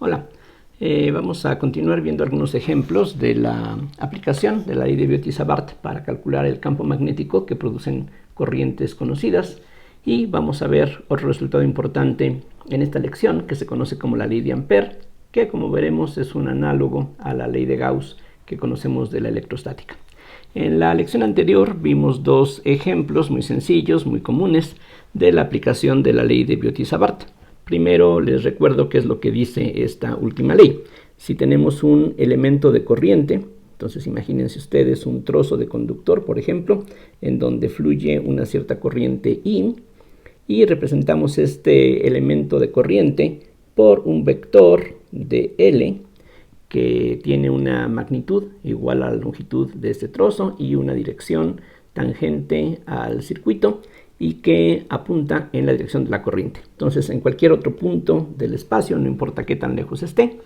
Hola, vamos a continuar viendo algunos ejemplos de la aplicación de la ley de Biot-Savart para calcular el campo magnético que producen corrientes conocidas, y vamos a ver otro resultado importante en esta lección que se conoce como la ley de Ampère, que como veremos es un análogo a la ley de Gauss que conocemos de la electrostática. En la lección anterior vimos dos ejemplos muy sencillos, muy comunes, de la aplicación de la ley de Biot-Savart. Primero les recuerdo qué es lo que dice esta última ley. Si tenemos un elemento de corriente, entonces imagínense ustedes un trozo de conductor, por ejemplo, en donde fluye una cierta corriente I, y representamos este elemento de corriente por un vector de L que tiene una magnitud igual a la longitud de este trozo y una dirección tangente al circuito y que apunta en la dirección de la corriente. Entonces, en cualquier otro punto del espacio, no importa qué tan lejos esté,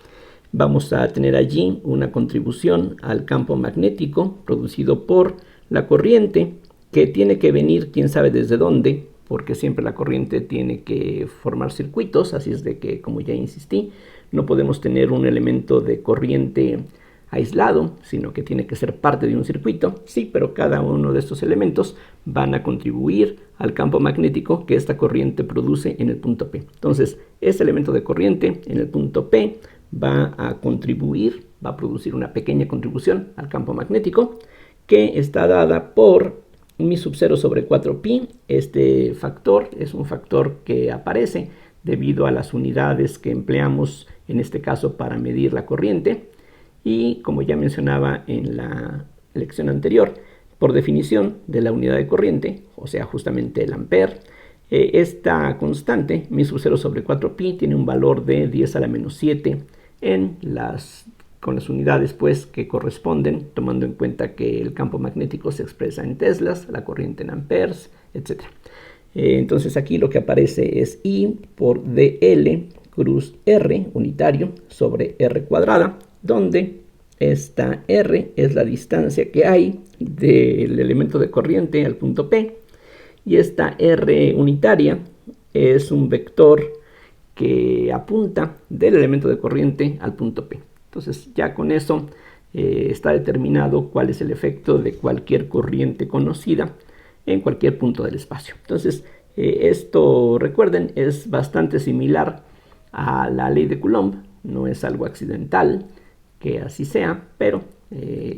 vamos a tener allí una contribución al campo magnético producido por la corriente, que tiene que venir quién sabe desde dónde, porque siempre la corriente tiene que formar circuitos, así es de que, como ya insistí, no podemos tener un elemento de corriente aislado, sino que tiene que ser parte de un circuito. Sí, pero cada uno de estos elementos van a contribuir al campo magnético que esta corriente produce en el punto P. Entonces, este elemento de corriente en el punto P va a contribuir, va a producir una pequeña contribución al campo magnético, que está dada por mi sub 0 sobre 4 pi. Este factor es un factor que aparece debido a las unidades que empleamos en este caso para medir la corriente. Y como ya mencionaba en la lección anterior, por definición de la unidad de corriente, o sea justamente el ampere, esta constante, mi sub 0 sobre 4pi, tiene un valor de 10 a la menos 7 con las unidades pues que corresponden, tomando en cuenta que el campo magnético se expresa en teslas, la corriente en amperes, etc. Entonces aquí lo que aparece es I por dl cruz R unitario sobre R cuadrada, donde esta R es la distancia que hay del elemento de corriente al punto P, y esta R unitaria es un vector que apunta del elemento de corriente al punto P. Entonces ya con eso está determinado cuál es el efecto de cualquier corriente conocida en cualquier punto del espacio. Entonces esto, recuerden, es bastante similar a la ley de Coulomb. No es algo accidental que así sea, pero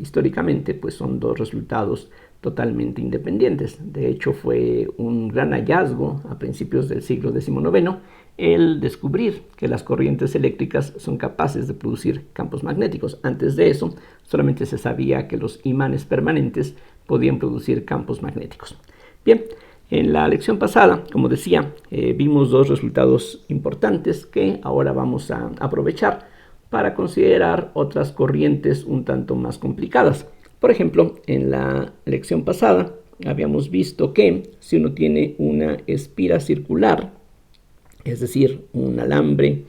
históricamente pues son dos resultados totalmente independientes. De hecho, fue un gran hallazgo a principios del siglo XIX el descubrir que las corrientes eléctricas son capaces de producir campos magnéticos. Antes de eso, solamente se sabía que los imanes permanentes podían producir campos magnéticos. Bien, en la lección pasada, como decía, vimos dos resultados importantes que ahora vamos a aprovechar para considerar otras corrientes un tanto más complicadas. Por ejemplo, en la lección pasada habíamos visto que si uno tiene una espira circular, es decir, un alambre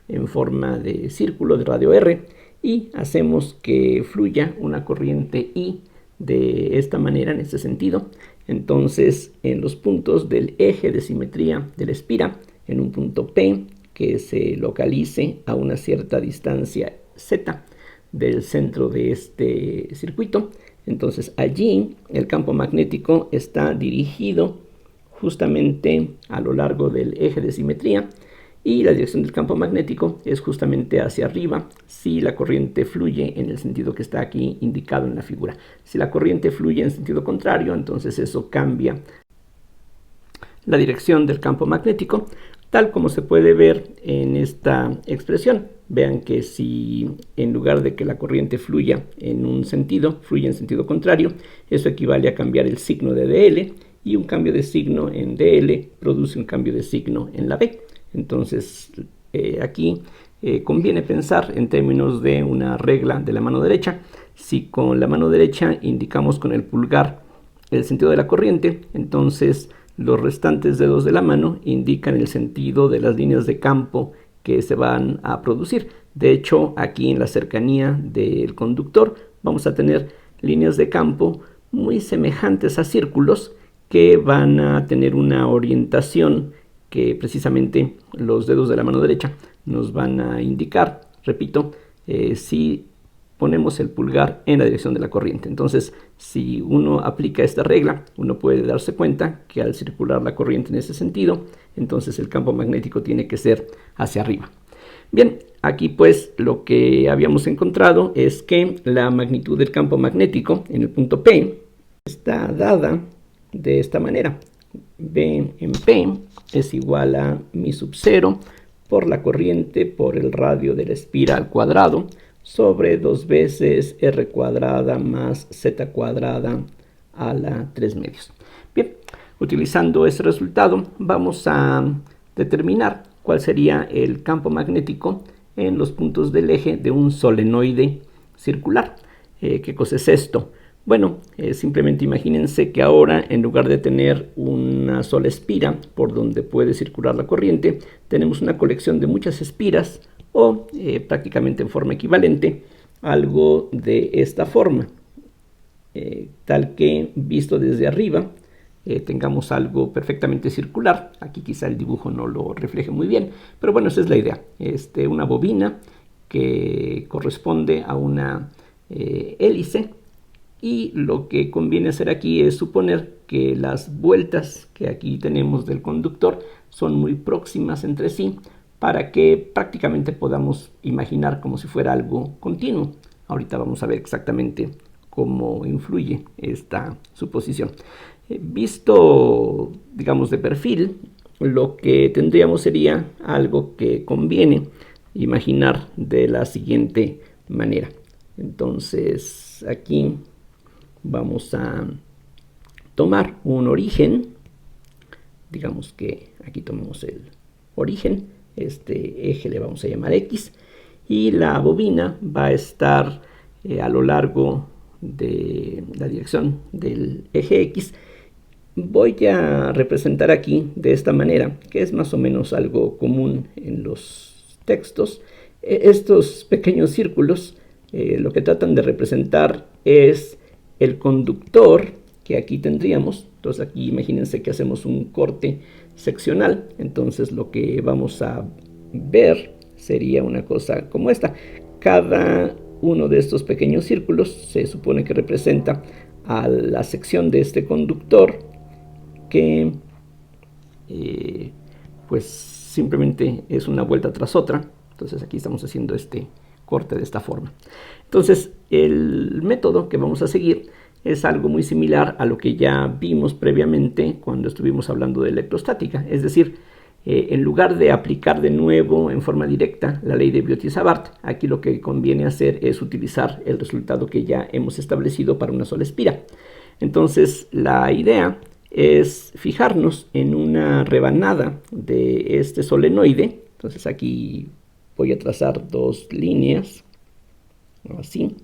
en forma de círculo de radio R, y hacemos que fluya una corriente I de esta manera, en este sentido, entonces en los puntos del eje de simetría de la espira, en un punto P que se localice a una cierta distancia Z del centro de este circuito, entonces allí el campo magnético está dirigido justamente a lo largo del eje de simetría, y la dirección del campo magnético es justamente hacia arriba si la corriente fluye en el sentido que está aquí indicado en la figura. Si la corriente fluye en sentido contrario, entonces eso cambia la dirección del campo magnético, tal como se puede ver en esta expresión. Vean que si en lugar de que la corriente fluya en un sentido, fluye en sentido contrario, eso equivale a cambiar el signo de dl, y un cambio de signo en dl produce un cambio de signo en la B. Entonces aquí conviene pensar en términos de una regla de la mano derecha. Si con la mano derecha indicamos con el pulgar el sentido de la corriente, entonces los restantes dedos de la mano indican el sentido de las líneas de campo que se van a producir. De hecho, aquí en la cercanía del conductor vamos a tener líneas de campo muy semejantes a círculos que van a tener una orientación que precisamente los dedos de la mano derecha nos van a indicar, repito, si ponemos el pulgar en la dirección de la corriente. Entonces, si uno aplica esta regla, uno puede darse cuenta que al circular la corriente en ese sentido, entonces el campo magnético tiene que ser hacia arriba. Bien, aquí pues lo que habíamos encontrado es que la magnitud del campo magnético en el punto P está dada de esta manera. B en P es igual a mi sub 0 por la corriente por el radio de la espira al cuadrado sobre 2 veces r cuadrada más z cuadrada a la 3 medios. Bien, utilizando ese resultado vamos a determinar cuál sería el campo magnético en los puntos del eje de un solenoide circular. ¿Qué cosa es esto? Bueno, simplemente imagínense que ahora, en lugar de tener una sola espira por donde puede circular la corriente, tenemos una colección de muchas espiras o prácticamente en forma equivalente, algo de esta forma, tal que visto desde arriba tengamos algo perfectamente circular. Aquí quizá el dibujo no lo refleje muy bien, pero bueno, esa es la idea. Una bobina que corresponde a una hélice. Y lo que conviene hacer aquí es suponer que las vueltas que aquí tenemos del conductor son muy próximas entre sí para que prácticamente podamos imaginar como si fuera algo continuo. Ahorita vamos a ver exactamente cómo influye esta suposición. Visto, digamos, de perfil, lo que tendríamos sería algo que conviene imaginar de la siguiente manera. Entonces, aquí vamos a tomar un origen, digamos que aquí tomamos el origen, este eje le vamos a llamar X, y la bobina va a estar a lo largo de la dirección del eje X. Voy a representar aquí de esta manera, que es más o menos algo común en los textos. Estos pequeños círculos lo que tratan de representar es el conductor que aquí tendríamos. Entonces aquí imagínense que hacemos un corte seccional. Entonces lo que vamos a ver sería una cosa como esta. Cada uno de estos pequeños círculos se supone que representa a la sección de este conductor que pues simplemente es una vuelta tras otra. Entonces aquí estamos haciendo este corte de esta forma. Entonces el método que vamos a seguir es algo muy similar a lo que ya vimos previamente cuando estuvimos hablando de electrostática. Es decir, en lugar de aplicar de nuevo en forma directa la ley de Biot-Savart, aquí lo que conviene hacer es utilizar el resultado que ya hemos establecido para una sola espira. Entonces la idea es fijarnos en una rebanada de este solenoide. Entonces aquí voy a trazar dos líneas, así,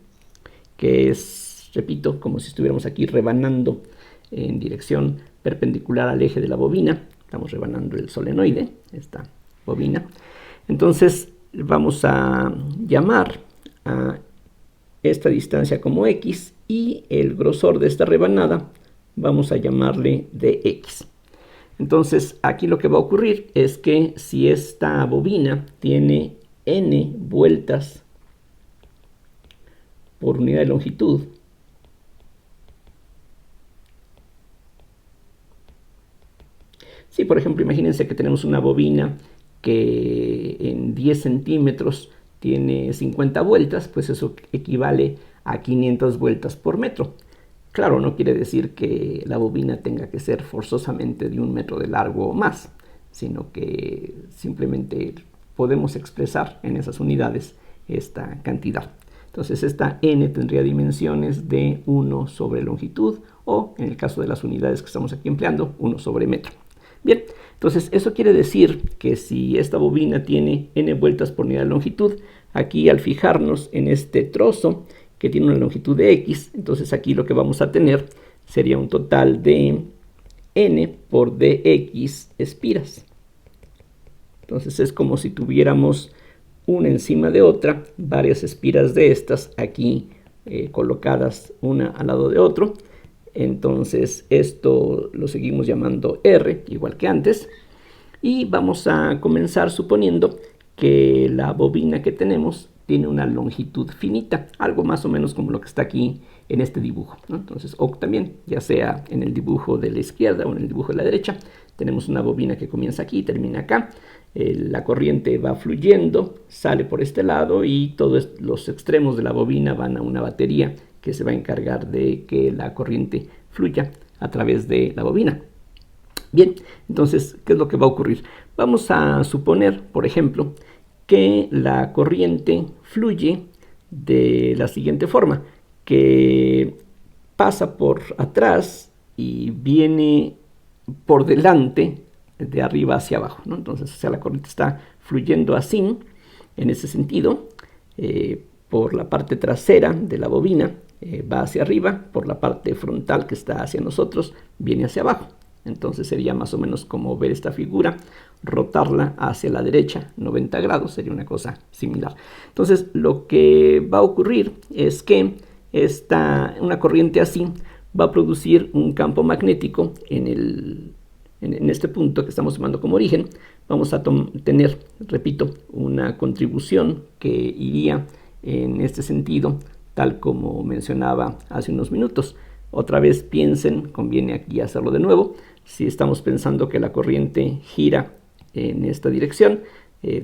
que es, repito, como si estuviéramos aquí rebanando en dirección perpendicular al eje de la bobina. Estamos rebanando el solenoide, esta bobina. Entonces vamos a llamar a esta distancia como X y el grosor de esta rebanada vamos a llamarle dx. Entonces aquí lo que va a ocurrir es que si esta bobina tiene n vueltas por unidad de longitud, si por ejemplo imagínense que tenemos una bobina que en 10 centímetros tiene 50 vueltas, pues eso equivale a 500 vueltas por metro. Claro, no quiere decir que la bobina tenga que ser forzosamente de 1 metro de largo o más, sino que simplemente podemos expresar en esas unidades esta cantidad. Entonces esta n tendría dimensiones de 1 sobre longitud o, en el caso de las unidades que estamos aquí empleando, 1 sobre metro. Bien, entonces eso quiere decir que si esta bobina tiene n vueltas por unidad de longitud, aquí al fijarnos en este trozo que tiene una longitud de x, entonces aquí lo que vamos a tener sería un total de n por dx espiras. Entonces es como si tuviéramos una encima de otra, varias espiras de estas aquí colocadas una al lado de otro. Entonces esto lo seguimos llamando R, igual que antes. Y vamos a comenzar suponiendo que la bobina que tenemos tiene una longitud finita, algo más o menos como lo que está aquí en este dibujo, ¿no? Entonces, o también, ya sea en el dibujo de la izquierda o en el dibujo de la derecha, tenemos una bobina que comienza aquí y termina acá. La corriente va fluyendo, sale por este lado y todos los extremos de la bobina van a una batería que se va a encargar de que la corriente fluya a través de la bobina. Bien, entonces, ¿qué es lo que va a ocurrir? Vamos a suponer, por ejemplo, que la corriente fluye de la siguiente forma, que pasa por atrás y viene por delante de arriba hacia abajo, ¿no? Entonces, o sea, la corriente está fluyendo así, en ese sentido, por la parte trasera de la bobina, va hacia arriba, por la parte frontal que está hacia nosotros, viene hacia abajo. Entonces sería más o menos como ver esta figura, rotarla hacia la derecha 90 grados, sería una cosa similar. Entonces lo que va a ocurrir es que una corriente así va a producir un campo magnético en este punto que estamos tomando como origen. Vamos a tener, repito, una contribución que iría en este sentido, tal como mencionaba hace unos minutos. Otra vez piensen, conviene aquí hacerlo de nuevo. Si estamos pensando que la corriente gira en esta dirección,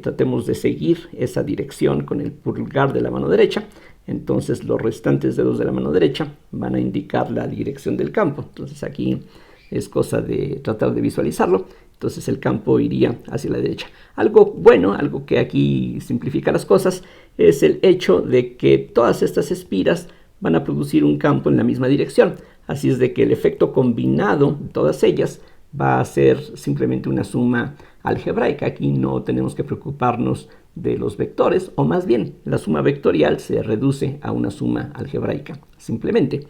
tratemos de seguir esa dirección con el pulgar de la mano derecha. Entonces los restantes dedos de la mano derecha van a indicar la dirección del campo. Entonces aquí es cosa de tratar de visualizarlo. Entonces el campo iría hacia la derecha. Algo bueno, algo que aquí simplifica las cosas, es el hecho de que todas estas espiras van a producir un campo en la misma dirección. Así es de que el efecto combinado de todas ellas va a ser simplemente una suma algebraica. Aquí no tenemos que preocuparnos de los vectores, o más bien la suma vectorial se reduce a una suma algebraica simplemente.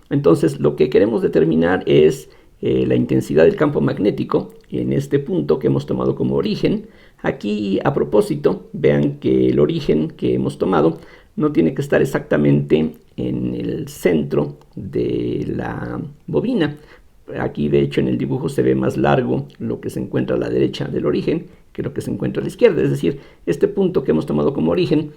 Entonces lo que queremos determinar es la intensidad del campo magnético en este punto que hemos tomado como origen. Aquí, a propósito, vean que el origen que hemos tomado no tiene que estar exactamente en el centro de la bobina. Aquí, de hecho, en el dibujo se ve más largo lo que se encuentra a la derecha del origen que lo que se encuentra a la izquierda. Es decir, este punto que hemos tomado como origen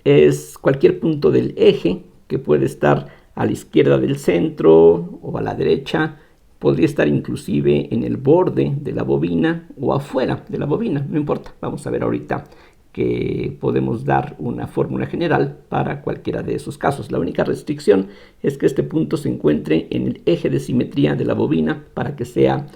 es cualquier punto del eje que puede estar a la izquierda del centro o a la derecha. Podría estar inclusive en el borde de la bobina o afuera de la bobina, no importa. Vamos a ver ahorita que podemos dar una fórmula general para cualquiera de esos casos. La única restricción es que este punto se encuentre en el eje de simetría de la bobina para que sea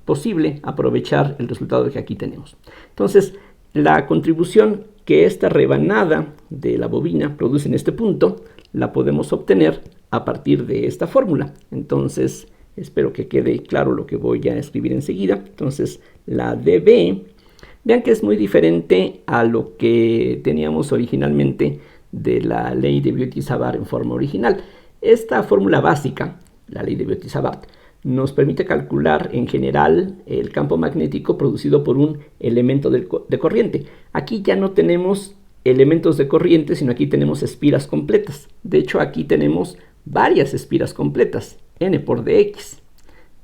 posible aprovechar el resultado que aquí tenemos. Entonces, la contribución que esta rebanada de la bobina produce en este punto la podemos obtener a partir de esta fórmula. Entonces, espero que quede claro lo que voy a escribir enseguida. Entonces, la dB, vean que es muy diferente a lo que teníamos originalmente de la ley de Biot-Savart en forma original. Esta fórmula básica, la ley de Biot-Savart, nos permite calcular en general el campo magnético producido por un elemento de corriente. Aquí ya no tenemos elementos de corriente, sino aquí tenemos espiras completas. De hecho, aquí tenemos varias espiras completas, n por dx.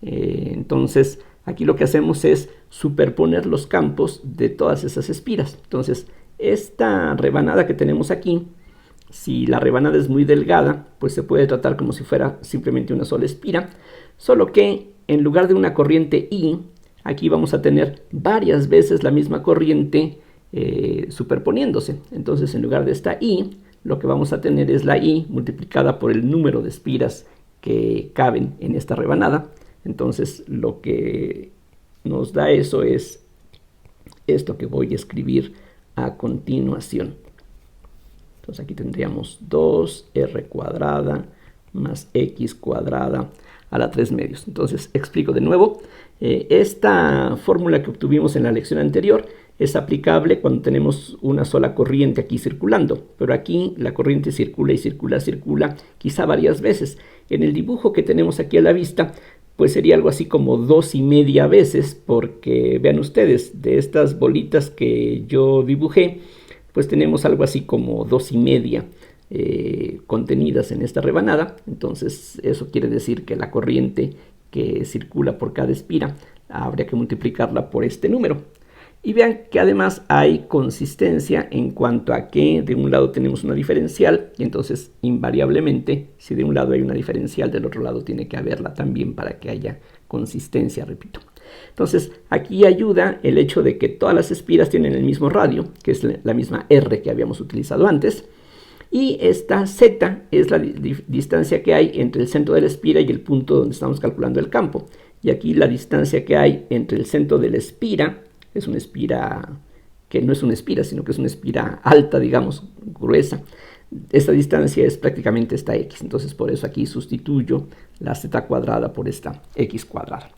Entonces, aquí lo que hacemos es superponer los campos de todas esas espiras. Entonces, esta rebanada que tenemos aquí, si la rebanada es muy delgada, pues se puede tratar como si fuera simplemente una sola espira, solo que en lugar de una corriente I, aquí vamos a tener varias veces la misma corriente superponiéndose. Entonces, en lugar de esta I, lo que vamos a tener es la I multiplicada por el número de espiras que caben en esta rebanada. Entonces, lo que nos da eso es esto que voy a escribir a continuación. Entonces aquí tendríamos 2r cuadrada más x cuadrada a la 3 medios. Entonces explico de nuevo. Esta fórmula que obtuvimos en la lección anterior es aplicable cuando tenemos una sola corriente aquí circulando. Pero aquí la corriente circula y circula, circula, quizá varias veces. En el dibujo que tenemos aquí a la vista, pues sería algo así como 2,5 veces, porque vean ustedes, de estas bolitas que yo dibujé, pues tenemos algo así como 2,5 contenidas en esta rebanada. Entonces eso quiere decir que la corriente que circula por cada espira habría que multiplicarla por este número. Y vean que además hay consistencia en cuanto a que de un lado tenemos una diferencial y entonces invariablemente si de un lado hay una diferencial del otro lado tiene que haberla también para que haya consistencia, repito. Entonces aquí ayuda el hecho de que todas las espiras tienen el mismo radio, que es la misma R que habíamos utilizado antes, y esta Z es la distancia que hay entre el centro de la espira y el punto donde estamos calculando el campo. Y aquí la distancia que hay entre el centro de la espira, es una espira que no es una espira, sino que es una espira alta, digamos, gruesa. Esta distancia es prácticamente esta X, entonces por eso aquí sustituyo la Z cuadrada por esta X cuadrada.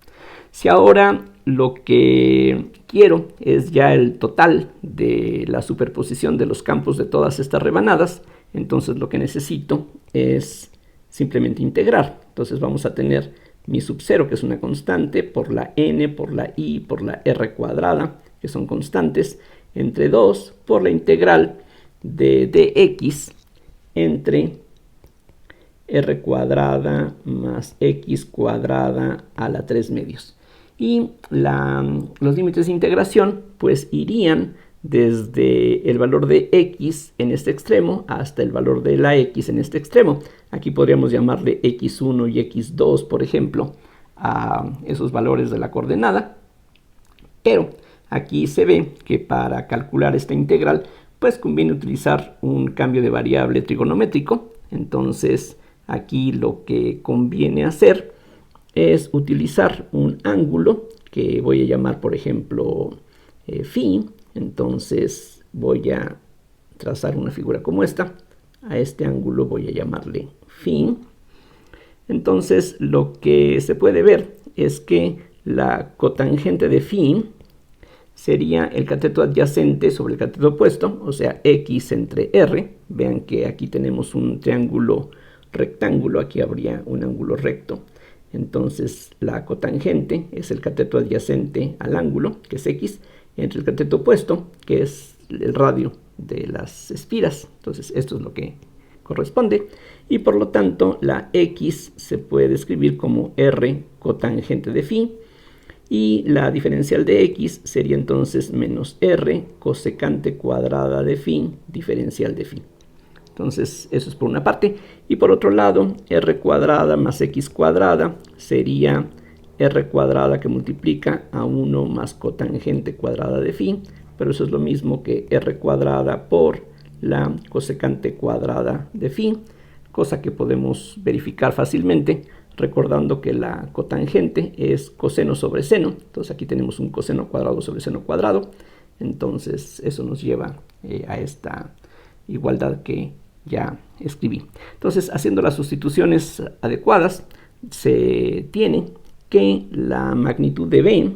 Si ahora lo que quiero es ya el total de la superposición de los campos de todas estas rebanadas, entonces lo que necesito es simplemente integrar. Entonces vamos a tener mi sub 0, que es una constante, por la n, por la i, por la r cuadrada, que son constantes, entre 2 por la integral de dx entre r cuadrada más x cuadrada a la 3 medios. Y los límites de integración pues irían desde el valor de x en este extremo hasta el valor de la x en este extremo. Aquí podríamos llamarle x1 y x2, por ejemplo, a esos valores de la coordenada. Pero aquí se ve que para calcular esta integral, pues conviene utilizar un cambio de variable trigonométrico. Entonces, aquí lo que conviene hacer es utilizar un ángulo que voy a llamar, por ejemplo, phi. Entonces voy a trazar una figura como esta. A este ángulo voy a llamarle phi. Entonces lo que se puede ver es que la cotangente de phi sería el cateto adyacente sobre el cateto opuesto, o sea, x entre r. Vean que aquí tenemos un triángulo rectángulo, aquí habría un ángulo recto. Entonces la cotangente es el cateto adyacente al ángulo, que es x, entre el cateto opuesto, que es el radio de las espiras. Entonces esto es lo que corresponde. Y por lo tanto la x se puede escribir como r cotangente de phi. Y la diferencial de x sería entonces menos r cosecante cuadrada de phi diferencial de phi. Entonces eso es por una parte. Y por otro lado, r cuadrada más x cuadrada sería r cuadrada que multiplica a 1 más cotangente cuadrada de phi. Pero eso es lo mismo que r cuadrada por la cosecante cuadrada de phi. Cosa que podemos verificar fácilmente recordando que la cotangente es coseno sobre seno. Entonces aquí tenemos un coseno cuadrado sobre seno cuadrado. Entonces eso nos lleva a esta igualdad que ya escribí. Entonces, haciendo las sustituciones adecuadas, se tiene que la magnitud de B,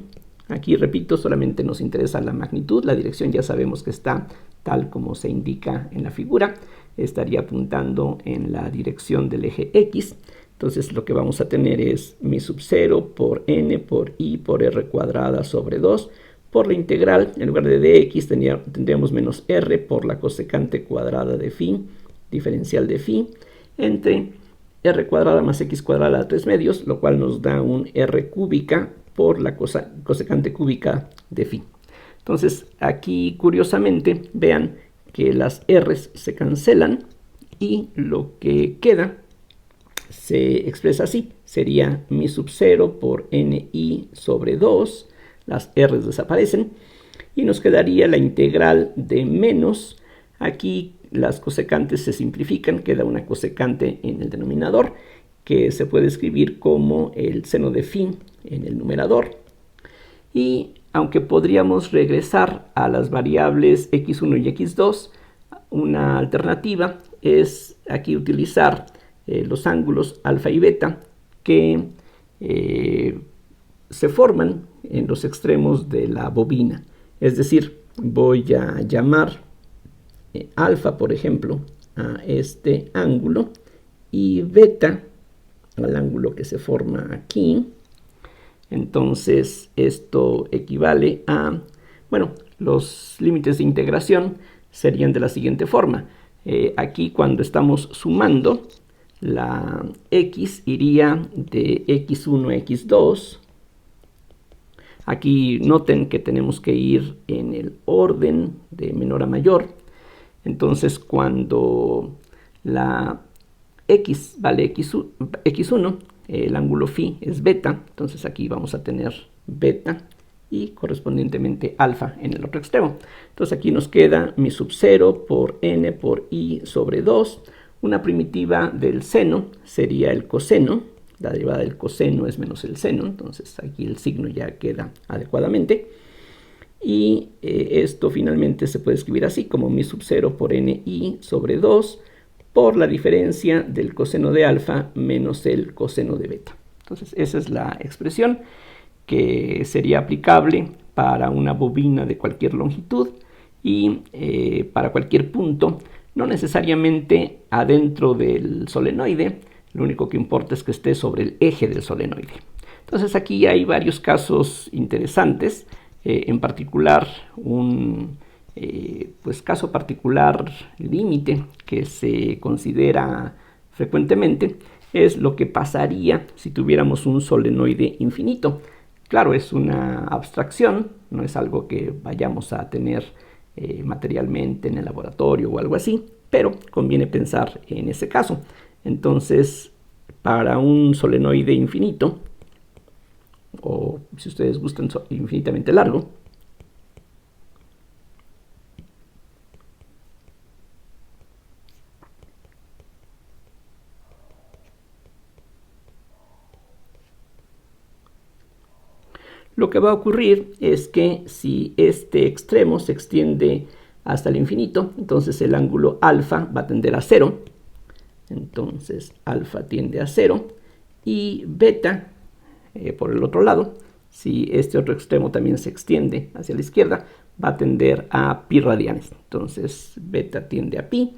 aquí repito, solamente nos interesa la magnitud, la dirección ya sabemos que está tal como se indica en la figura, estaría apuntando en la dirección del eje X. Entonces lo que vamos a tener es mi sub 0 por n por i por r cuadrada sobre 2 por la integral, en lugar de dx tendríamos menos r por la cosecante cuadrada de phi, diferencial de phi, entre r cuadrada más x cuadrada a 3 medios, lo cual nos da un r cúbica por la cosecante cúbica de phi. Entonces aquí curiosamente vean que las r's se cancelan y lo que queda se expresa así, sería mi sub 0 por ni sobre 2, las r's desaparecen y nos quedaría la integral de menos, aquí las cosecantes se simplifican, queda una cosecante en el denominador que se puede escribir como el seno de phi en el numerador. Y aunque podríamos regresar a las variables x1 y x2, una alternativa es aquí utilizar los ángulos alfa y beta que se forman en los extremos de la bobina. Es decir, voy a llamar alfa, por ejemplo, a este ángulo y beta al ángulo que se forma aquí. Entonces esto equivale a, bueno, los límites de integración serían de la siguiente forma. Aquí cuando estamos sumando, la x iría de x1 a x2. Aquí noten que tenemos que ir en el orden de menor a mayor. Entonces cuando la x vale x1, el ángulo phi es beta, entonces aquí vamos a tener beta y correspondientemente alfa en el otro extremo. Entonces aquí nos queda mi sub 0 por n por i sobre 2. Una primitiva del seno sería el coseno. La derivada del coseno es menos el seno, entonces aquí el signo ya queda adecuadamente. Y esto finalmente se puede escribir así, como mi sub 0 por ni sobre 2 por la diferencia del coseno de alfa menos el coseno de beta. Entonces esa es la expresión que sería aplicable para una bobina de cualquier longitud y para cualquier punto, no necesariamente adentro del solenoide. Lo único que importa es que esté sobre el eje del solenoide. Entonces aquí hay varios casos interesantes, en particular un caso particular límite que se considera frecuentemente es lo que pasaría si tuviéramos un solenoide infinito. Claro, es una abstracción, no es algo que vayamos a tener materialmente en el laboratorio o algo así, pero conviene pensar en ese caso. Entonces, para un solenoide infinito, o si ustedes gustan infinitamente largo, lo que va a ocurrir es que si este extremo se extiende hasta el infinito, entonces el ángulo alfa va a tender a 0. Entonces alfa tiende a 0 y beta, por el otro lado, si este otro extremo también se extiende hacia la izquierda, va a tender a pi radianes. Entonces beta tiende a pi.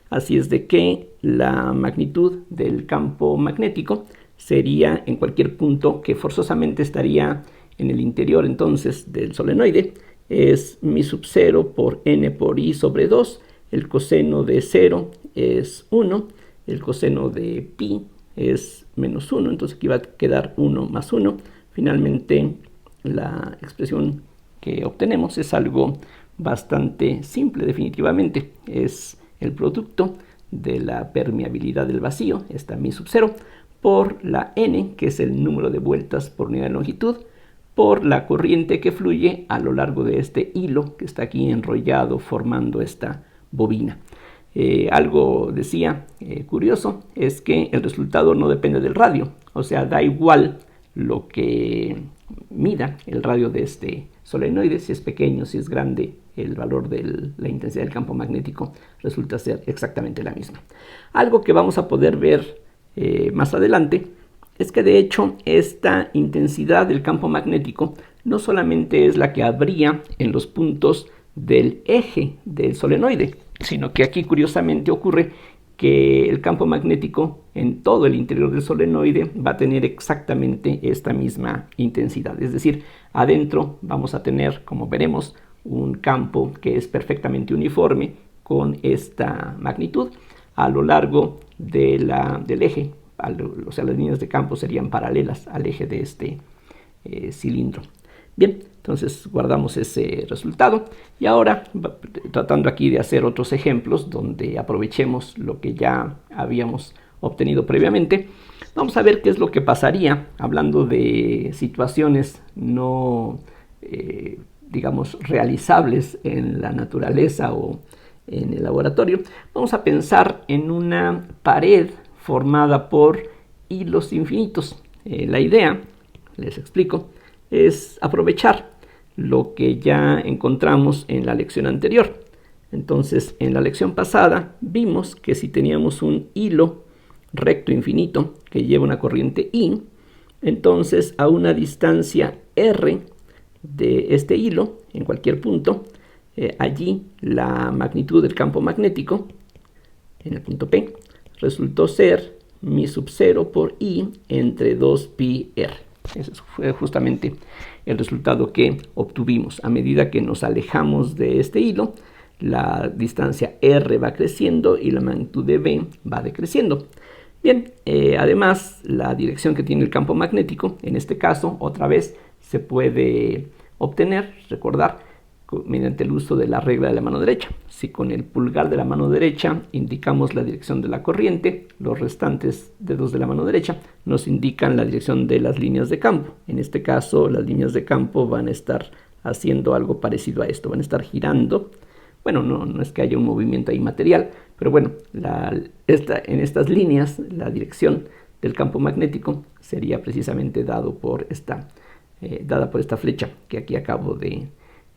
Así es de que la magnitud del campo magnético sería en cualquier punto que forzosamente estaría en el interior entonces del solenoide, es mi sub 0 por n por i sobre 2. El coseno de 0 es 1. El coseno de pi es menos 1. Entonces aquí va a quedar 1 más 1. Finalmente la expresión que obtenemos es algo bastante simple definitivamente. Es el producto de la permeabilidad del vacío, esta mi sub 0, por la n, que es el número de vueltas por unidad de longitud, por la corriente que fluye a lo largo de este hilo que está aquí enrollado formando esta bobina. Algo decía curioso es que el resultado no depende del radio, o sea, da igual lo que mida el radio de este solenoide, si es pequeño, si es grande, el valor de la intensidad del campo magnético resulta ser exactamente la misma. Algo que vamos a poder ver más adelante es que de hecho esta intensidad del campo magnético no solamente es la que habría en los puntos del eje del solenoide, sino que aquí curiosamente ocurre que el campo magnético en todo el interior del solenoide va a tener exactamente esta misma intensidad. Es decir, adentro vamos a tener, como veremos, un campo que es perfectamente uniforme con esta magnitud a lo largo del eje. O sea, las líneas de campo serían paralelas al eje de este cilindro. Bien, entonces guardamos ese resultado y ahora tratando aquí de hacer otros ejemplos donde aprovechemos lo que ya habíamos obtenido previamente, vamos a ver qué es lo que pasaría hablando de situaciones no, digamos, realizables en la naturaleza o en el laboratorio. Vamos a pensar en una pared formada por hilos infinitos. La idea, les explico, es aprovechar lo que ya encontramos en la lección anterior. Entonces, en la lección pasada vimos que si teníamos un hilo recto infinito que lleva una corriente I, entonces a una distancia r de este hilo, en cualquier punto, allí la magnitud del campo magnético, en el punto P, resultó ser mi sub 0 por I entre 2pi r. Ese fue justamente el resultado que obtuvimos. A medida que nos alejamos de este hilo, la distancia r va creciendo y la magnitud de B va decreciendo. Bien, además, la dirección que tiene el campo magnético, en este caso, otra vez, se puede obtener, recordar, mediante el uso de la regla de la mano derecha. Si con el pulgar de la mano derecha indicamos la dirección de la corriente, los restantes dedos de la mano derecha nos indican la dirección de las líneas de campo. En este caso, las líneas de campo van a estar haciendo algo parecido a esto, van a estar girando. Bueno, no es que haya un movimiento ahí material, pero bueno, en estas líneas la dirección del campo magnético sería precisamente dada por esta flecha que aquí acabo de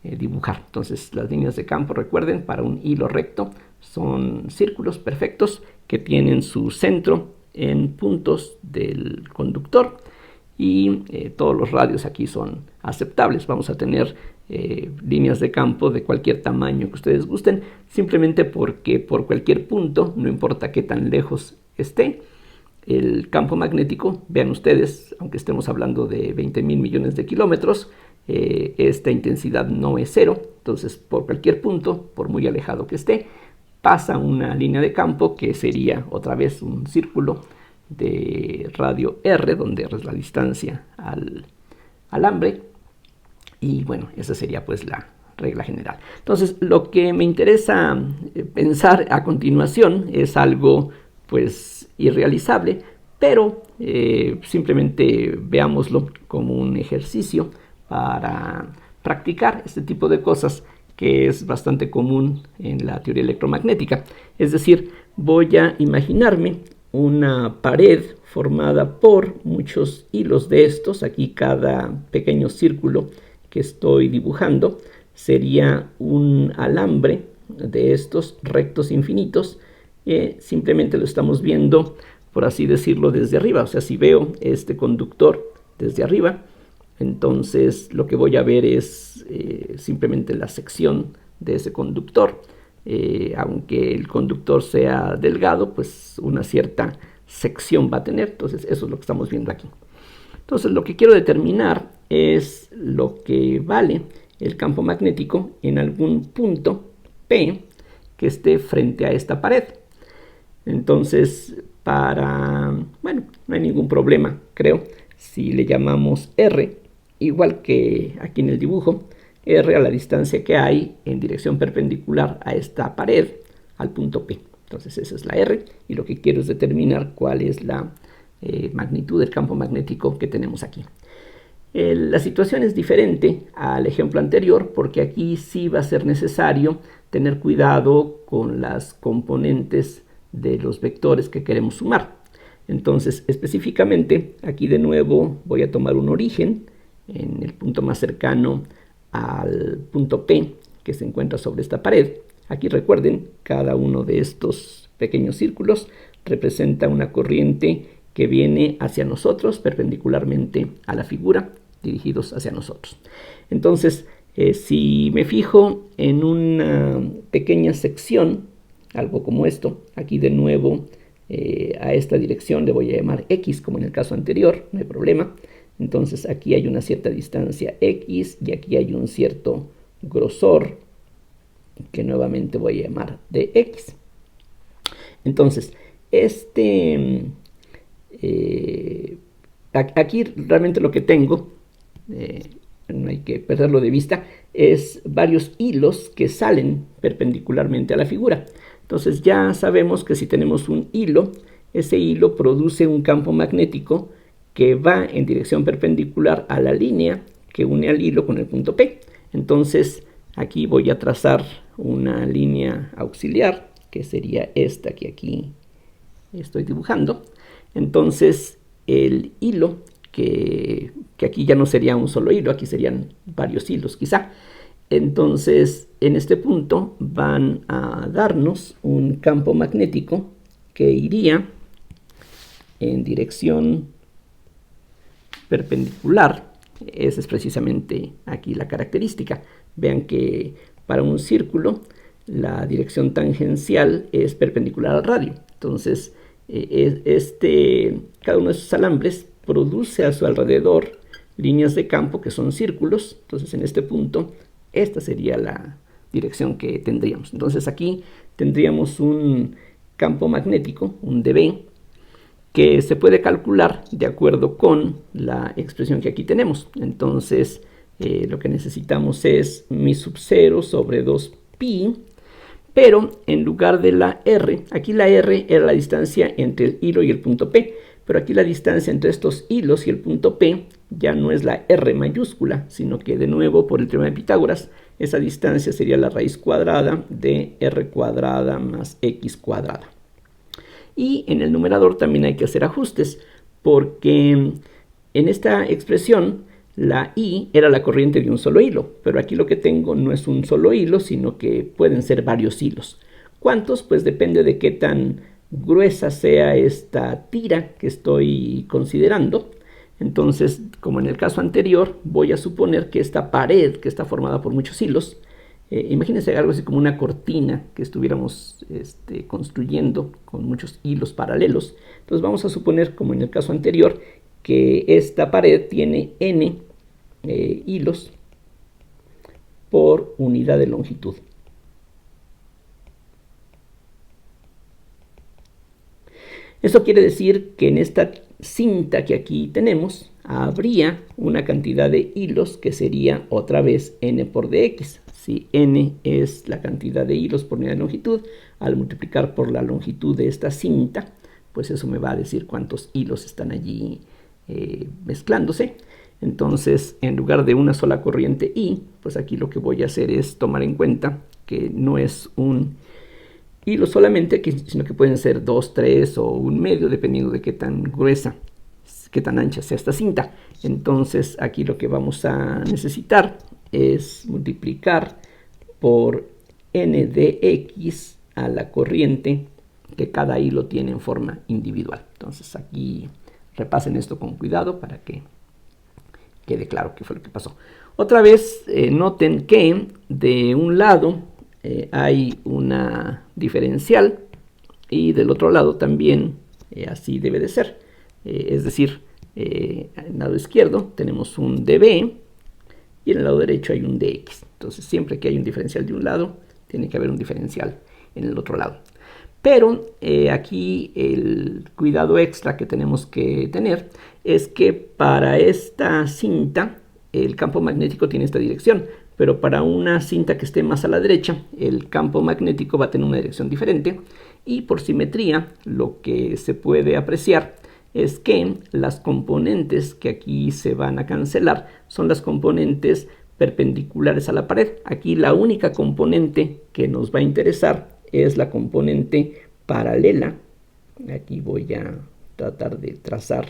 dibujar. Entonces, las líneas de campo, recuerden, para un hilo recto son círculos perfectos que tienen su centro en puntos del conductor y todos los radios aquí son aceptables. Vamos a tener líneas de campo de cualquier tamaño que ustedes gusten, simplemente porque por cualquier punto, no importa qué tan lejos esté, el campo magnético, vean ustedes, aunque estemos hablando de 20.000 millones de kilómetros, esta intensidad no es cero. Entonces, por cualquier punto, por muy alejado que esté, pasa una línea de campo que sería otra vez un círculo de radio R, donde R es la distancia al alambre. Y bueno, esa sería pues la regla general. Entonces, lo que me interesa pensar a continuación es algo pues irrealizable, pero simplemente veámoslo como un ejercicio para practicar este tipo de cosas que es bastante común en la teoría electromagnética. Es decir, voy a imaginarme una pared formada por muchos hilos de estos. Aquí cada pequeño círculo que estoy dibujando sería un alambre de estos rectos infinitos. Simplemente lo estamos viendo, por así decirlo, desde arriba. O sea, si veo este conductor desde arriba, entonces lo que voy a ver es simplemente la sección de ese conductor. Aunque el conductor sea delgado, pues una cierta sección va a tener. Entonces eso es lo que estamos viendo aquí. Entonces lo que quiero determinar es lo que vale el campo magnético en algún punto P que esté frente a esta pared. Entonces, bueno, no hay ningún problema, creo, si le llamamos R, igual que aquí en el dibujo, R a la distancia que hay en dirección perpendicular a esta pared, al punto P. Entonces esa es la R, y lo que quiero es determinar cuál es la magnitud del campo magnético que tenemos aquí. La situación es diferente al ejemplo anterior, porque aquí sí va a ser necesario tener cuidado con las componentes de los vectores que queremos sumar. Entonces, específicamente, aquí de nuevo voy a tomar un origen en el punto más cercano al punto P que se encuentra sobre esta pared. Aquí recuerden, cada uno de estos pequeños círculos representa una corriente que viene hacia nosotros perpendicularmente a la figura, dirigidos hacia nosotros. Entonces, si me fijo en una pequeña sección, algo como esto, aquí de nuevo a esta dirección le voy a llamar X, como en el caso anterior, no hay problema. Entonces aquí hay una cierta distancia X y aquí hay un cierto grosor que nuevamente voy a llamar dx. Entonces, aquí realmente lo que tengo, no hay que perderlo de vista, es varios hilos que salen perpendicularmente a la figura. Entonces ya sabemos que si tenemos un hilo, ese hilo produce un campo magnético que va en dirección perpendicular a la línea que une al hilo con el punto P. Entonces aquí voy a trazar una línea auxiliar, que sería esta que aquí estoy dibujando. Entonces el hilo, que aquí ya no sería un solo hilo, aquí serían varios hilos quizá. Entonces en este punto van a darnos un campo magnético que iría en dirección perpendicular. Esa es precisamente aquí la característica. Vean que para un círculo la dirección tangencial es perpendicular al radio. Entonces cada uno de esos alambres produce a su alrededor líneas de campo que son círculos. Entonces en este punto esta sería la dirección que tendríamos. Entonces aquí tendríamos un campo magnético, un dB, que se puede calcular de acuerdo con la expresión que aquí tenemos. Entonces, lo que necesitamos es mi sub 0 sobre 2pi, pero en lugar de la r, aquí la r era la distancia entre el hilo y el punto P, pero aquí la distancia entre estos hilos y el punto P ya no es la r mayúscula, sino que de nuevo por el teorema de Pitágoras, esa distancia sería la raíz cuadrada de r cuadrada más x cuadrada. Y en el numerador también hay que hacer ajustes, porque en esta expresión la I era la corriente de un solo hilo, pero aquí lo que tengo no es un solo hilo, sino que pueden ser varios hilos. ¿Cuántos? Pues depende de qué tan gruesa sea esta tira que estoy considerando. Entonces, como en el caso anterior, voy a suponer que esta pared, que está formada por muchos hilos, imagínense algo así como una cortina que estuviéramos construyendo con muchos hilos paralelos. Entonces vamos a suponer, como en el caso anterior, que esta pared tiene n hilos por unidad de longitud. Eso quiere decir que en esta cinta que aquí tenemos habría una cantidad de hilos que sería otra vez n por dx. Si n es la cantidad de hilos por unidad de longitud, al multiplicar por la longitud de esta cinta, pues eso me va a decir cuántos hilos están allí mezclándose. Entonces, en lugar de una sola corriente I, pues aquí lo que voy a hacer es tomar en cuenta que no es un hilo solamente, sino que pueden ser 2, 3 o un medio, dependiendo de qué tan gruesa, qué tan ancha sea esta cinta. Entonces, aquí lo que vamos a necesitar es multiplicar por n de x a la corriente que cada hilo tiene en forma individual. Entonces, aquí repasen esto con cuidado para que quede claro qué fue lo que pasó. Otra vez, noten que de un lado hay una diferencial y del otro lado también así debe de ser. Es decir, en el lado izquierdo tenemos un dB y en el lado derecho hay un dx. Entonces, siempre que hay un diferencial de un lado, tiene que haber un diferencial en el otro lado. Pero aquí el cuidado extra que tenemos que tener es que para esta cinta el campo magnético tiene esta dirección, pero para una cinta que esté más a la derecha el campo magnético va a tener una dirección diferente, y por simetría lo que se puede apreciar es que las componentes que aquí se van a cancelar son las componentes perpendiculares a la pared. Aquí la única componente que nos va a interesar es la componente paralela. Aquí voy a tratar de trazar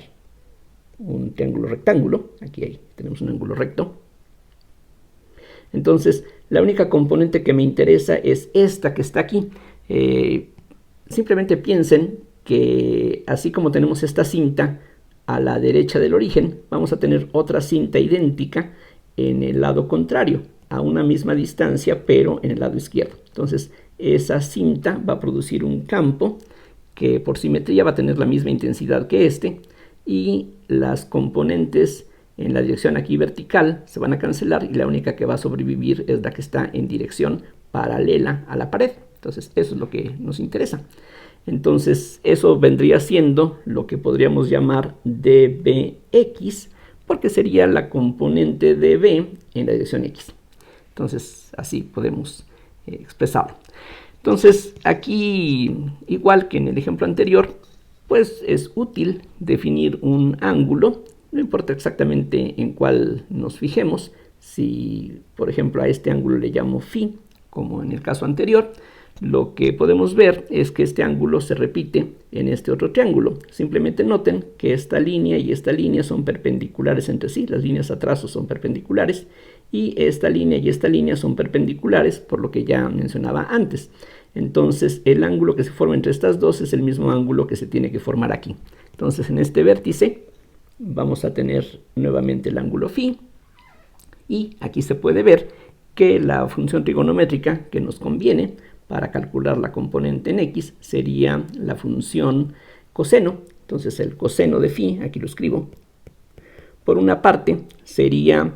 un triángulo rectángulo. Aquí tenemos un ángulo recto. Entonces, la única componente que me interesa es esta que está aquí. Simplemente piensen que así como tenemos esta cinta a la derecha del origen, vamos a tener otra cinta idéntica en el lado contrario, a una misma distancia, pero en el lado izquierdo. Entonces, esa cinta va a producir un campo que por simetría va a tener la misma intensidad que este, y las componentes en la dirección aquí vertical se van a cancelar y la única que va a sobrevivir es la que está en dirección paralela a la pared. Entonces, eso es lo que nos interesa. Entonces, eso vendría siendo lo que podríamos llamar dBx, porque sería la componente de B en la dirección X. Entonces, así podemos expresarlo. Entonces, aquí, igual que en el ejemplo anterior, pues es útil definir un ángulo. No importa exactamente en cuál nos fijemos. Si, por ejemplo, a este ángulo le llamo phi, como en el caso anterior, lo que podemos ver es que este ángulo se repite en este otro triángulo. Simplemente noten que esta línea y esta línea son perpendiculares entre sí. Las líneas a trazo son perpendiculares y esta línea y esta línea son perpendiculares, por lo que ya mencionaba antes. Entonces, el ángulo que se forma entre estas dos es el mismo ángulo que se tiene que formar aquí. Entonces, en este vértice vamos a tener nuevamente el ángulo phi, y aquí se puede ver que la función trigonométrica que nos conviene para calcular la componente en x sería la función coseno. Entonces, el coseno de phi, aquí lo escribo, por una parte sería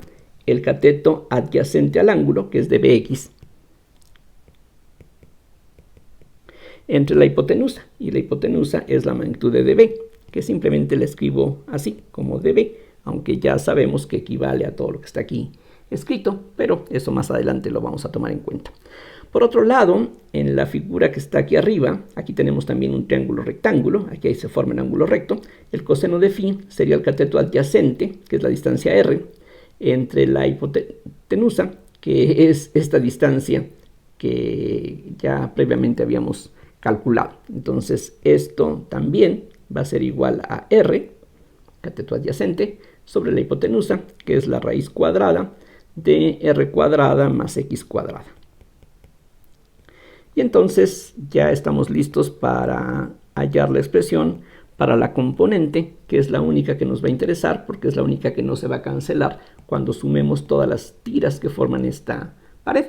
el cateto adyacente al ángulo, que es dBx, entre la hipotenusa, y la hipotenusa es la magnitud de dB. que simplemente la escribo así, como db, aunque ya sabemos que equivale a todo lo que está aquí escrito, pero eso más adelante lo vamos a tomar en cuenta. Por otro lado, en la figura que está aquí arriba, aquí tenemos también un triángulo rectángulo, aquí se forma un ángulo recto. El coseno de phi sería el cateto adyacente, que es la distancia r, entre la hipotenusa, que es esta distancia que ya previamente habíamos calculado. Entonces esto también va a ser igual a r, cateto adyacente, sobre la hipotenusa, que es la raíz cuadrada de r cuadrada más x cuadrada. Y entonces ya estamos listos para hallar la expresión para la componente, que es la única que nos va a interesar, porque es la única que no se va a cancelar cuando sumemos todas las tiras que forman esta pared.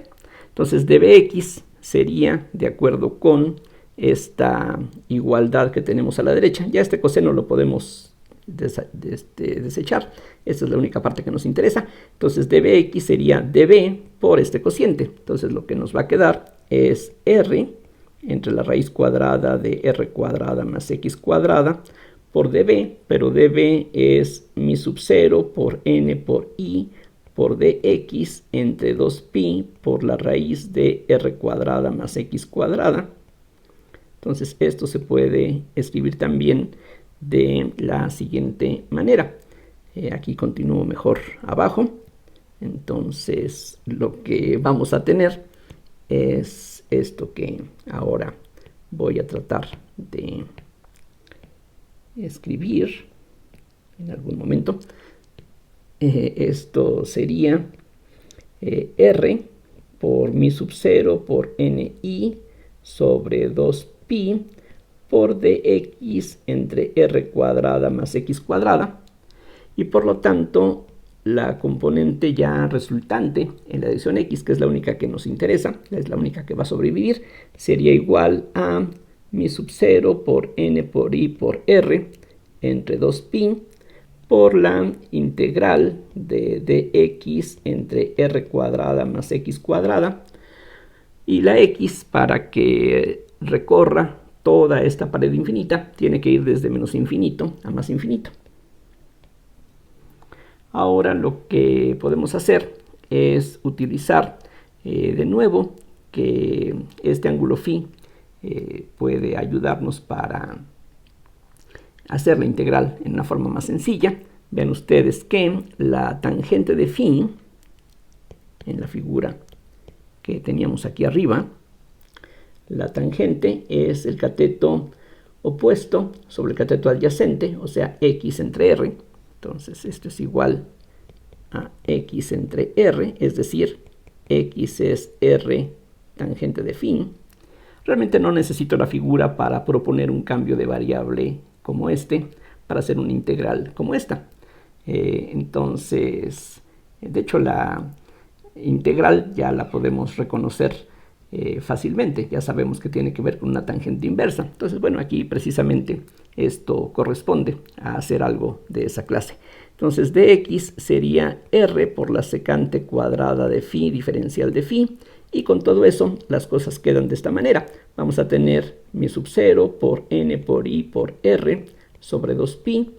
Entonces dbx sería, de acuerdo con esta igualdad que tenemos a la derecha, ya este coseno lo podemos desechar, esta es la única parte que nos interesa. Entonces dbx sería db por este cociente, entonces lo que nos va a quedar es r entre la raíz cuadrada de r cuadrada más x cuadrada por db, pero db es mi sub 0 por n por i por dx entre 2pi por la raíz de r cuadrada más x cuadrada. Entonces esto se puede escribir también de la siguiente manera. Aquí continúo mejor abajo. Entonces lo que vamos a tener es esto que ahora voy a tratar de escribir en algún momento. Esto sería r por mi sub 0 por ni sobre 2pi por dx entre r cuadrada más x cuadrada, y por lo tanto la componente ya resultante en la dirección x, que es la única que nos interesa, es la única que va a sobrevivir, sería igual a mi sub 0 por n por i por r entre 2pi por la integral de dx entre r cuadrada más x cuadrada, y la x, para que recorra toda esta pared infinita, tiene que ir desde menos infinito a más infinito. Ahora lo que podemos hacer es utilizar de nuevo que este ángulo phi puede ayudarnos para hacer la integral en una forma más sencilla. Vean ustedes que la tangente de phi, en la figura que teníamos aquí arriba, la tangente es el cateto opuesto sobre el cateto adyacente, o sea, x entre r. Entonces esto es igual a x entre r, es decir, x es r tangente de phi. Realmente no necesito la figura para proponer un cambio de variable como este, para hacer una integral como esta. Entonces, de hecho, la integral ya la podemos reconocer fácilmente. Ya sabemos que tiene que ver con una tangente inversa. Entonces, bueno, aquí precisamente esto corresponde a hacer algo de esa clase. Entonces, dx sería r por la secante cuadrada de phi diferencial de phi. Y con todo eso, las cosas quedan de esta manera. Vamos a tener mi sub 0 por n por i por r sobre 2pi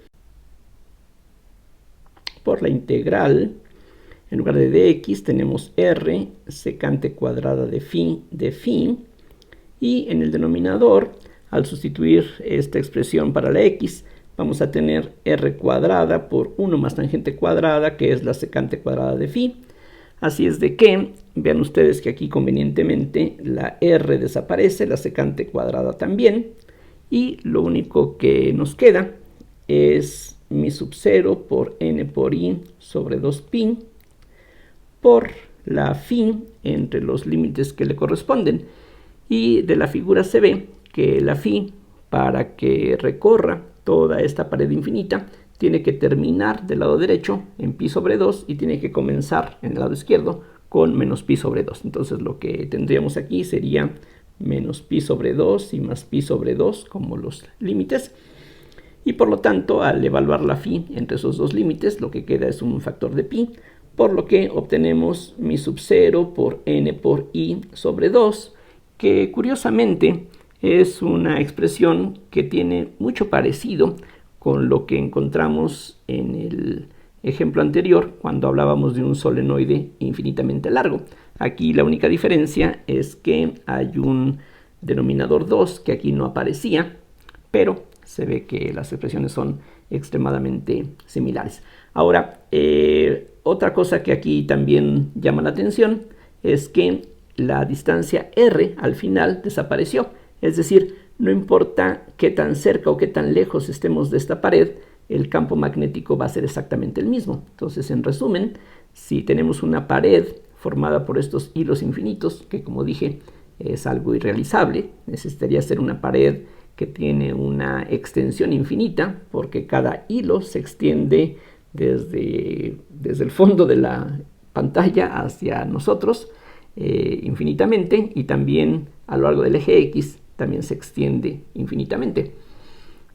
por la integral. En lugar de dx tenemos r secante cuadrada de phi, y en el denominador, al sustituir esta expresión para la x, vamos a tener r cuadrada por 1 más tangente cuadrada, que es la secante cuadrada de phi. Así es de que, vean ustedes que aquí convenientemente la r desaparece, la secante cuadrada también, y lo único que nos queda es mi sub 0 por n por i sobre 2pi por la phi entre los límites que le corresponden. Y de la figura se ve que la phi, para que recorra toda esta pared infinita, tiene que terminar del lado derecho en pi sobre 2 y tiene que comenzar en el lado izquierdo con menos pi sobre 2. Entonces lo que tendríamos aquí sería menos pi sobre 2 y más pi sobre 2 como los límites. Y por lo tanto, al evaluar la phi entre esos dos límites, lo que queda es un factor de pi, por lo que obtenemos mi sub 0 por n por i sobre 2, que curiosamente es una expresión que tiene mucho parecido con lo que encontramos en el ejemplo anterior cuando hablábamos de un solenoide infinitamente largo. Aquí la única diferencia es que hay un denominador 2 que aquí no aparecía, pero se ve que las expresiones son extremadamente similares. Ahora, otra cosa que aquí también llama la atención es que la distancia r al final desapareció. Es decir, no importa qué tan cerca o qué tan lejos estemos de esta pared, el campo magnético va a ser exactamente el mismo. Entonces, en resumen, si tenemos una pared formada por estos hilos infinitos, que como dije es algo irrealizable, necesitaría ser una pared que tiene una extensión infinita, porque cada hilo se extiende desde el fondo de la pantalla hacia nosotros infinitamente, y también a lo largo del eje X también se extiende infinitamente.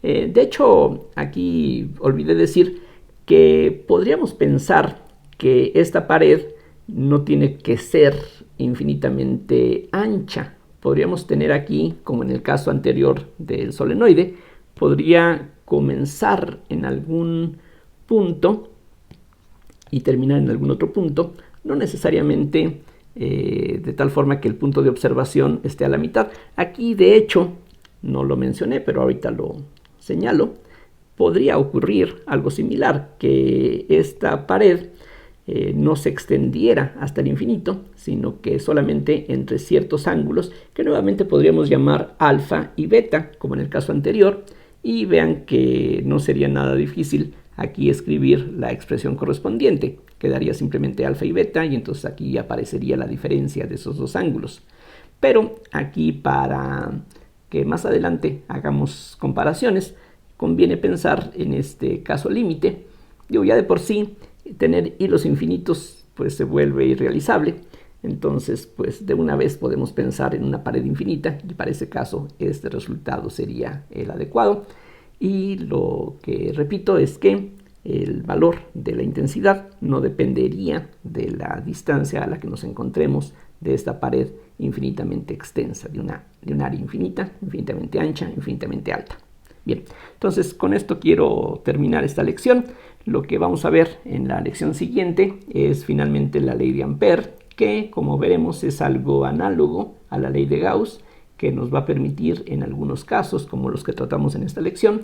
De hecho, aquí olvidé decir que podríamos pensar que esta pared no tiene que ser infinitamente ancha. Podríamos tener aquí, como en el caso anterior del solenoide, podría comenzar en algún punto y terminar en algún otro punto, no necesariamente de tal forma que el punto de observación esté a la mitad. Aquí, de hecho, no lo mencioné, pero ahorita lo señalo, podría ocurrir algo similar, que esta pared no se extendiera hasta el infinito, sino que solamente entre ciertos ángulos, que nuevamente podríamos llamar alfa y beta, como en el caso anterior, y vean que no sería nada difícil aquí escribir la expresión correspondiente. Quedaría simplemente alfa y beta, y entonces aquí aparecería la diferencia de esos dos ángulos. Pero aquí, para que más adelante hagamos comparaciones, conviene pensar en este caso límite. Digo, ya de por sí tener hilos infinitos pues se vuelve irrealizable, entonces pues de una vez podemos pensar en una pared infinita, y para ese caso este resultado sería el adecuado. Y lo que repito es que el valor de la intensidad no dependería de la distancia a la que nos encontremos de esta pared infinitamente extensa, de un área infinita, infinitamente ancha, infinitamente alta. Bien, entonces con esto quiero terminar esta lección. Lo que vamos a ver en la lección siguiente es finalmente la ley de Ampère, que como veremos es algo análogo a la ley de Gauss, que nos va a permitir en algunos casos, como los que tratamos en esta lección,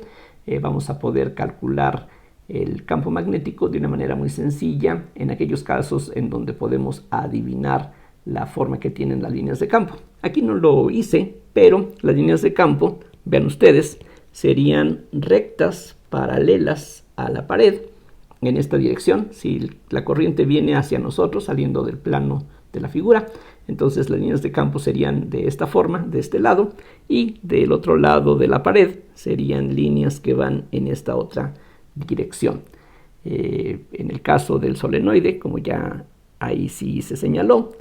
vamos a poder calcular el campo magnético de una manera muy sencilla en aquellos casos en donde podemos adivinar la forma que tienen las líneas de campo. Aquí no lo hice, pero las líneas de campo, vean ustedes, serían rectas paralelas a la pared en esta dirección. Si la corriente viene hacia nosotros saliendo del plano de la figura, entonces las líneas de campo serían de esta forma, de este lado, y del otro lado de la pared serían líneas que van en esta otra dirección. En el caso del solenoide, como ya ahí sí se señaló,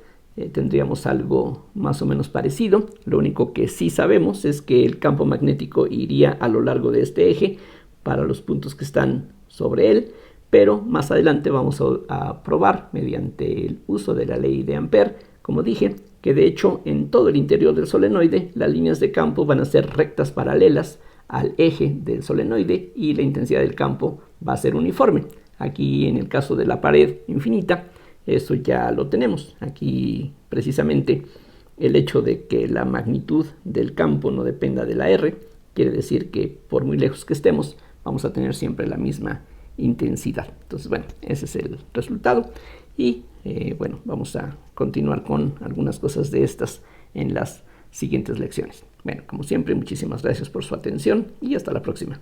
tendríamos algo más o menos parecido. Lo único que sí sabemos es que el campo magnético iría a lo largo de este eje para los puntos que están sobre él, pero más adelante vamos a probar mediante el uso de la ley de Ampère, como dije, que de hecho en todo el interior del solenoide las líneas de campo van a ser rectas paralelas al eje del solenoide y la intensidad del campo va a ser uniforme. Aquí en el caso de la pared infinita, eso ya lo tenemos. Aquí precisamente el hecho de que la magnitud del campo no dependa de la R quiere decir que por muy lejos que estemos vamos a tener siempre la misma intensidad. Entonces, bueno, ese es el resultado. Y bueno, vamos a continuar con algunas cosas de estas en las siguientes lecciones. Bueno, como siempre, muchísimas gracias por su atención y hasta la próxima.